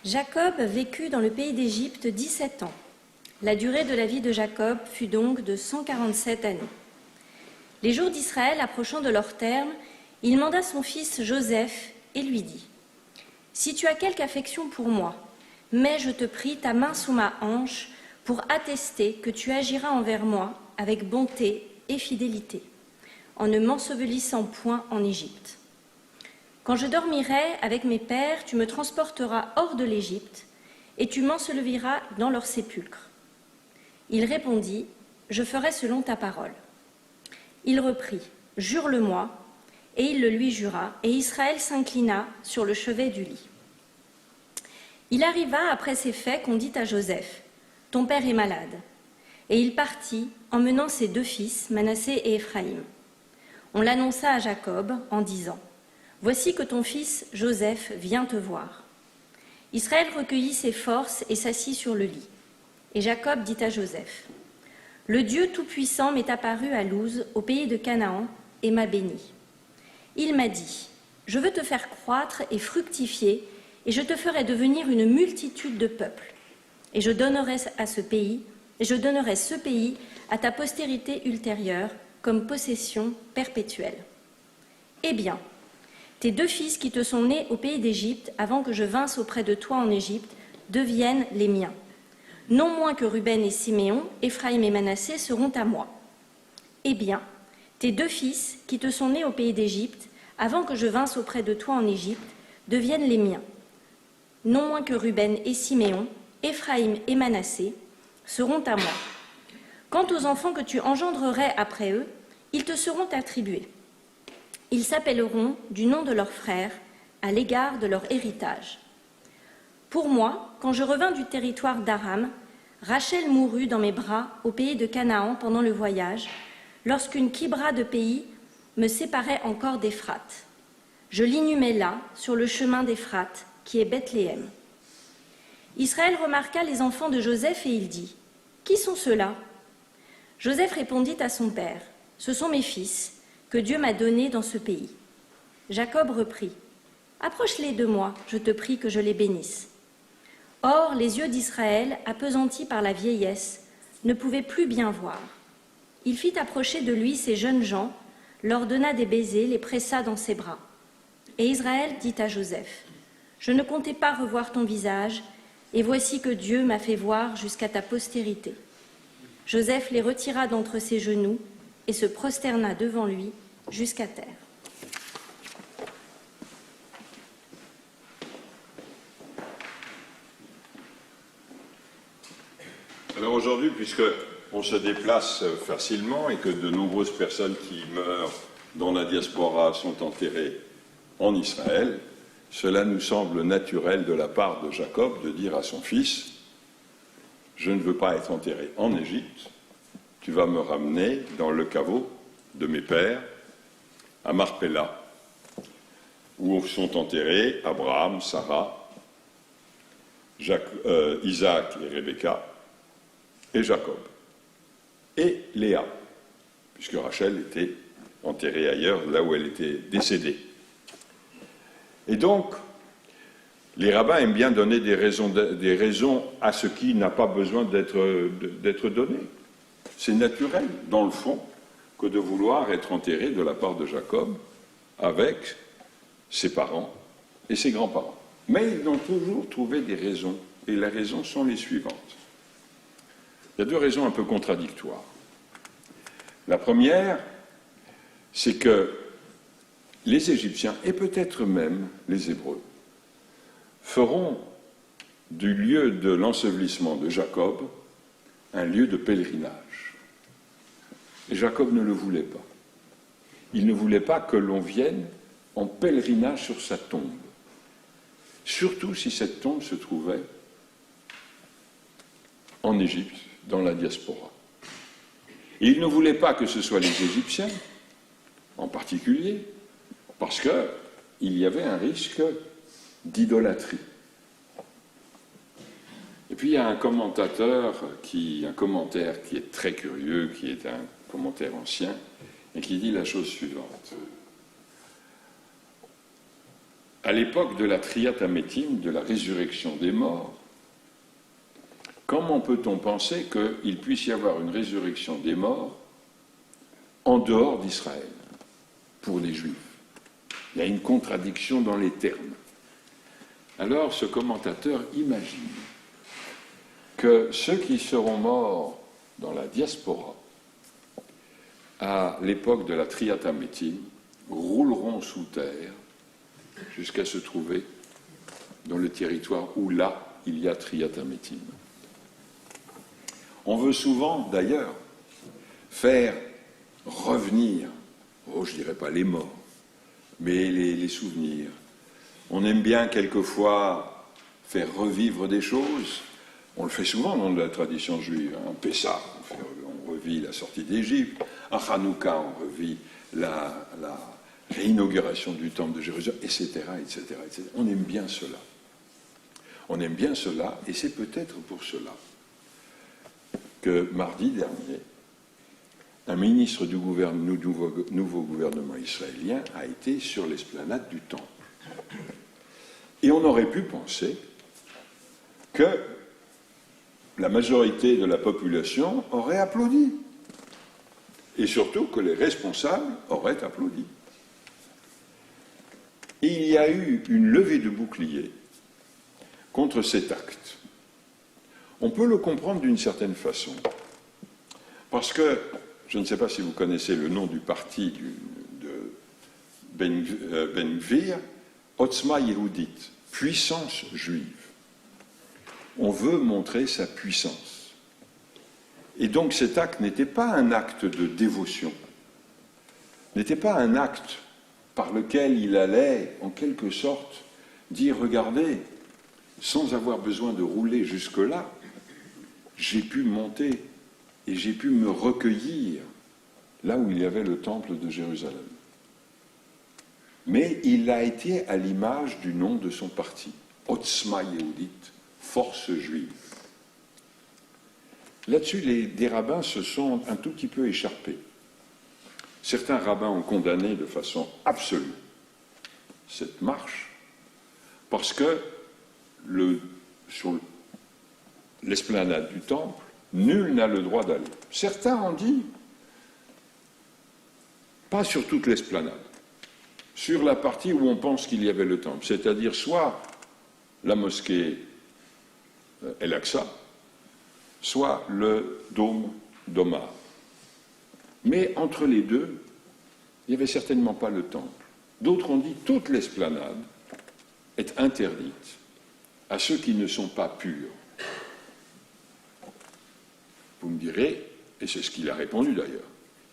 Jacob vécut dans le pays d'Égypte 17 ans. La durée de la vie de Jacob fut donc de 147 années. Les jours d'Israël approchant de leur terme, il manda son fils Joseph et lui dit : « Si tu as quelque affection pour moi, mets, je te prie, ta main sous ma hanche pour attester que tu agiras envers moi avec bonté et fidélité, en ne m'ensevelissant point en Égypte. Quand je dormirai avec mes pères, tu me transporteras hors de l'Égypte et tu m'enseveliras dans leur sépulcre. » Il répondit : « Je ferai selon ta parole. » Il reprit : « Jure-le-moi. » Et il le lui jura, et Israël s'inclina sur le chevet du lit. Il arriva après ces faits qu'on dit à Joseph : « Ton père est malade. » Et il partit, emmenant ses deux fils, Manassé et Éphraïm. On l'annonça à Jacob en disant : « Voici que ton fils Joseph vient te voir. » Israël recueillit ses forces et s'assit sur le lit. Et Jacob dit à Joseph : « Le Dieu Tout-Puissant m'est apparu à Luz, au pays de Canaan, et m'a béni. Il m'a dit : je veux te faire croître et fructifier, et je te ferai devenir une multitude de peuples. Et je donnerai ce pays à ta postérité ultérieure comme possession perpétuelle. Eh bien, tes deux fils qui te sont nés au pays d'Égypte, avant que je vinsse auprès de toi en Égypte, deviennent les miens. Non moins que Ruben et Siméon, Éphraïm et Manassé seront à moi. Eh bien, tes deux fils qui te sont nés au pays d'Égypte, avant que je vinsse auprès de toi en Égypte, deviennent les miens. Non moins que Ruben et Siméon, Éphraïm et Manassé seront à moi. Quant aux enfants que tu engendrerais après eux, ils te seront attribués. Ils s'appelleront du nom de leurs frères à l'égard de leur héritage. Pour moi, quand je revins du territoire d'Aram, Rachel mourut dans mes bras au pays de Canaan pendant le voyage, lorsqu'une kibra de pays me séparait encore d'Éphrate. Je l'inhumai là, sur le chemin d'Éphrate, qui est Bethléem. Israël remarqua les enfants de Joseph et il dit : « Qui sont ceux-là » Joseph répondit à son père : « Ce sont mes fils, que Dieu m'a donnés dans ce pays. » Jacob reprit : « Approche-les de moi, je te prie que je les bénisse. » Or, les yeux d'Israël, appesantis par la vieillesse, ne pouvaient plus bien voir. Il fit approcher de lui ces jeunes gens, leur donna des baisers, les pressa dans ses bras. Et Israël dit à Joseph : « Je ne comptais pas revoir ton visage, et voici que Dieu m'a fait voir jusqu'à ta postérité. » Joseph les retira d'entre ses genoux et se prosterna devant lui jusqu'à terre. Alors aujourd'hui, puisque on se déplace facilement et que de nombreuses personnes qui meurent dans la diaspora sont enterrées en Israël, cela nous semble naturel de la part de Jacob de dire à son fils : « Je ne veux pas être enterré en Égypte, tu vas me ramener dans le caveau de mes pères, à Marpella, où sont enterrés Abraham, Sarah, Isaac et Rebecca, et Jacob, et Léa, puisque Rachel était enterrée ailleurs, là où elle était décédée. » Et donc, les rabbins aiment bien donner des raisons à ce qui n'a pas besoin d'être donné. C'est naturel, dans le fond, que de vouloir être enterré de la part de Jacob avec ses parents et ses grands-parents. Mais ils ont toujours trouvé des raisons, et les raisons sont les suivantes. Il y a deux raisons un peu contradictoires. La première, c'est que les Égyptiens, et peut-être même les Hébreux, feront du lieu de l'ensevelissement de Jacob un lieu de pèlerinage. Et Jacob ne le voulait pas. Il ne voulait pas que l'on vienne en pèlerinage sur sa tombe, surtout si cette tombe se trouvait en Égypte, dans la diaspora. Et il ne voulait pas que ce soit les Égyptiens, en particulier, parce qu'il y avait un risque d'idolâtrie. Et puis il y a un commentaire qui est très curieux, qui est un commentaire ancien, et qui dit la chose suivante. à l'époque de la Triat Hametim, de la résurrection des morts, comment peut-on penser qu'il puisse y avoir une résurrection des morts en dehors d'Israël, pour les Juifs? Il y a une contradiction dans les termes. Alors ce commentateur imagine que ceux qui seront morts dans la diaspora à l'époque de la Triat Hametim rouleront sous terre jusqu'à se trouver dans le territoire où là il y a Triat Hametim. On veut souvent d'ailleurs faire revenir, je dirais pas les morts, mais les souvenirs. On aime bien quelquefois faire revivre des choses. On le fait souvent dans la tradition juive. En Pessah, on revit la sortie d'Égypte. En Hanouka, on revit la réinauguration du temple de Jérusalem, etc., etc., etc. On aime bien cela. On aime bien cela, et c'est peut-être pour cela que mardi dernier, un ministre du nouveau gouvernement israélien a été sur l'esplanade du Temple. Et on aurait pu penser que la majorité de la population aurait applaudi. Et surtout que les responsables auraient applaudi. Et il y a eu une levée de bouclier contre cet acte. On peut le comprendre d'une certaine façon. Parce que, je ne sais pas si vous connaissez le nom du parti de Ben Gvir, Otzma Yehudit, puissance juive. On veut montrer sa puissance. Et donc cet acte n'était pas un acte de dévotion, n'était pas un acte par lequel il allait, en quelque sorte, dire « Regardez, sans avoir besoin de rouler jusque-là, j'ai pu monter et j'ai pu me recueillir là où il y avait le temple de Jérusalem. » Mais il a été à l'image du nom de son parti, Otzma Yehudit, force juive. Là-dessus, des rabbins se sont un tout petit peu écharpés. Certains rabbins ont condamné de façon absolue cette marche parce que sur l'esplanade du temple, nul n'a le droit d'aller. Certains ont dit, pas sur toute l'esplanade, sur la partie où on pense qu'il y avait le temple, c'est-à-dire soit la mosquée El-Aqsa, soit le dôme d'Omar. Mais entre les deux, il n'y avait certainement pas le temple. D'autres ont dit toute l'esplanade est interdite à ceux qui ne sont pas purs. Vous me direz, et c'est ce qu'il a répondu d'ailleurs,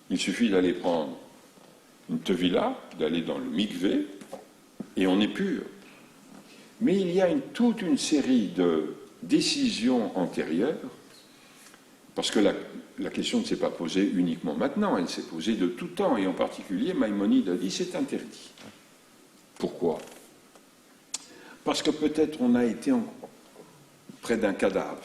il suffit d'aller prendre une tevila, d'aller dans le mikvé, et on est pur. Mais il y a toute une série de décisions antérieures, parce que la question ne s'est pas posée uniquement maintenant, elle s'est posée de tout temps, et en particulier, Maïmonide a dit c'est interdit. Pourquoi? Parce que peut-être on a été près d'un cadavre.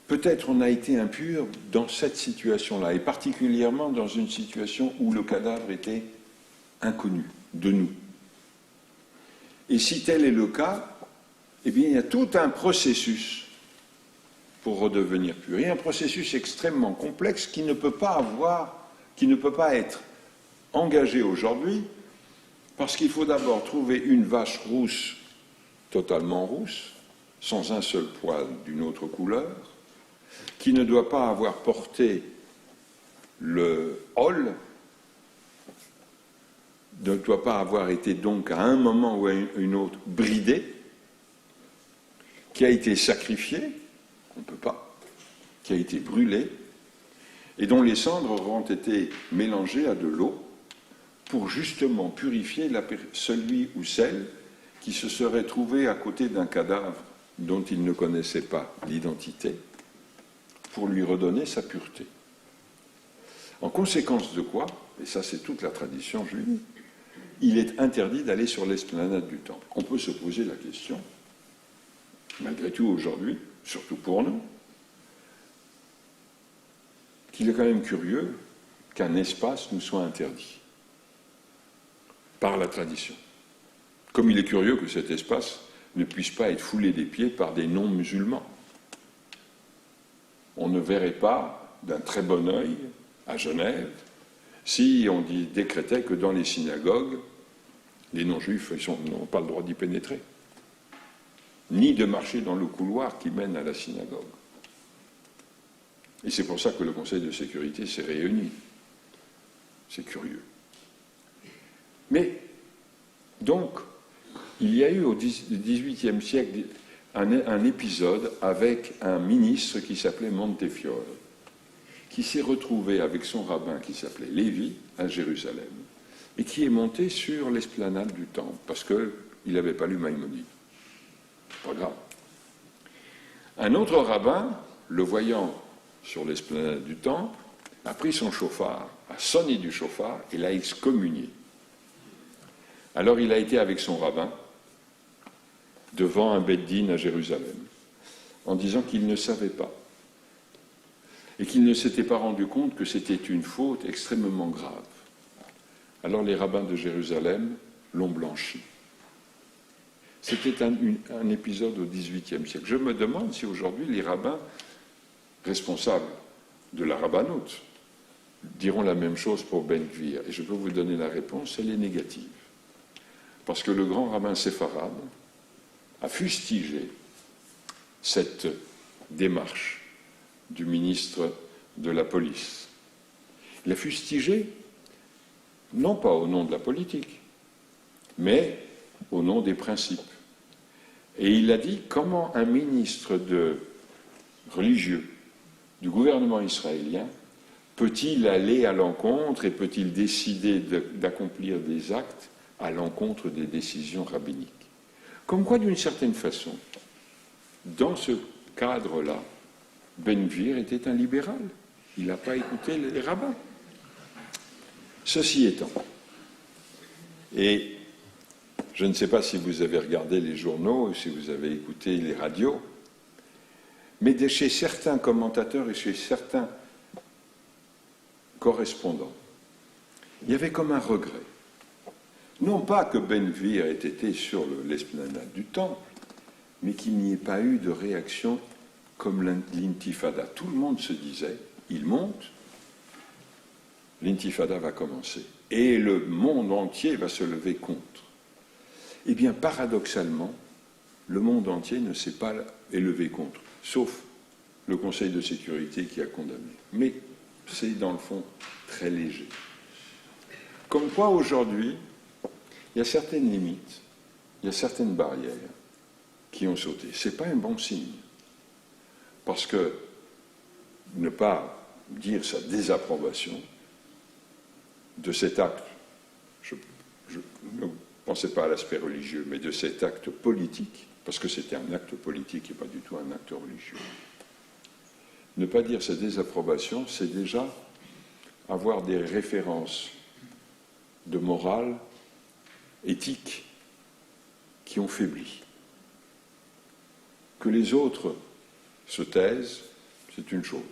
Peut-être on a été impur dans cette situation-là, et particulièrement dans une situation où le cadavre était inconnu de nous. Et si tel est le cas, eh bien il y a tout un processus pour redevenir pur. Et un processus extrêmement complexe qui ne peut pas être engagé aujourd'hui, parce qu'il faut d'abord trouver une vache rousse, totalement rousse, sans un seul poil d'une autre couleur, qui ne doit pas avoir porté le hol, ne doit pas avoir été donc à un moment ou à une autre bridé, qui a été sacrifié, on ne peut pas, qui a été brûlé, et dont les cendres auront été mélangées à de l'eau pour justement purifier celui ou celle qui se serait trouvé à côté d'un cadavre dont il ne connaissait pas l'identité, pour lui redonner sa pureté. En conséquence de quoi, et ça c'est toute la tradition juive, il est interdit d'aller sur l'esplanade du temple. On peut se poser la question, malgré tout aujourd'hui, surtout pour nous, qu'il est quand même curieux qu'un espace nous soit interdit par la tradition. Comme il est curieux que cet espace ne puisse pas être foulé des pieds par des non-musulmans. On ne verrait pas d'un très bon œil, à Genève, si on décrétait que dans les synagogues, les non-juifs n'ont pas le droit d'y pénétrer, ni de marcher dans le couloir qui mène à la synagogue. Et c'est pour ça que le Conseil de sécurité s'est réuni. C'est curieux. Mais, donc, il y a eu au XVIIIe siècle un épisode avec un ministre qui s'appelait Montefiore, qui s'est retrouvé avec son rabbin qui s'appelait Lévi à Jérusalem, et qui est monté sur l'esplanade du temple, parce qu'il n'avait pas lu Maïmonide. Pas grave. Un autre rabbin, le voyant sur l'esplanade du temple, a pris son chauffard, a sonné du chauffard et l'a excommunié. Alors il a été avec son rabbin devant un Beth-Din à Jérusalem, en disant qu'il ne savait pas et qu'il ne s'était pas rendu compte que c'était une faute extrêmement grave. Alors les rabbins de Jérusalem l'ont blanchi. C'était un épisode au XVIIIe siècle. Je me demande si aujourd'hui les rabbins responsables de la rabbanoute diront la même chose pour Ben Gvir. Et je peux vous donner la réponse, elle est négative. Parce que le grand rabbin séfarade a fustigé cette démarche du ministre de la police. Il a fustigé, non pas au nom de la politique, mais au nom des principes. Et il a dit comment un ministre religieux du gouvernement israélien peut-il aller à l'encontre et peut-il décider d'accomplir des actes à l'encontre des décisions rabbiniques. Comme quoi, d'une certaine façon, dans ce cadre-là, Ben Gvir était un libéral. Il n'a pas écouté les rabbins. Ceci étant, et je ne sais pas si vous avez regardé les journaux ou si vous avez écouté les radios, mais chez certains commentateurs et chez certains correspondants, il y avait comme un regret. Non pas que Ben Gvir ait été sur l'esplanade du temple, mais qu'il n'y ait pas eu de réaction comme l'intifada. Tout le monde se disait, il monte, l'intifada va commencer, et le monde entier va se lever contre. Eh bien, paradoxalement, le monde entier ne s'est pas élevé contre, sauf le Conseil de sécurité qui a condamné. Mais c'est, dans le fond, très léger. Comme quoi, aujourd'hui, il y a certaines limites, il y a certaines barrières qui ont sauté. Ce n'est pas un bon signe. Parce que ne pas dire sa désapprobation de cet acte, je ne pensais pas à l'aspect religieux, mais de cet acte politique, parce que c'était un acte politique et pas du tout un acte religieux. Ne pas dire sa désapprobation, c'est déjà avoir des références de morale, éthique, qui ont faibli. Que les autres se taisent, c'est une chose.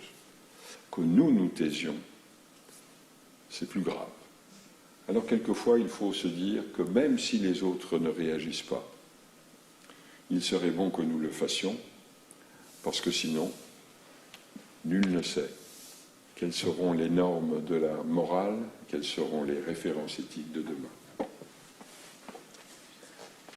Que nous taisions, c'est plus grave. Alors quelquefois, il faut se dire que même si les autres ne réagissent pas, il serait bon que nous le fassions, parce que sinon, nul ne sait quelles seront les normes de la morale, quelles seront les références éthiques de demain.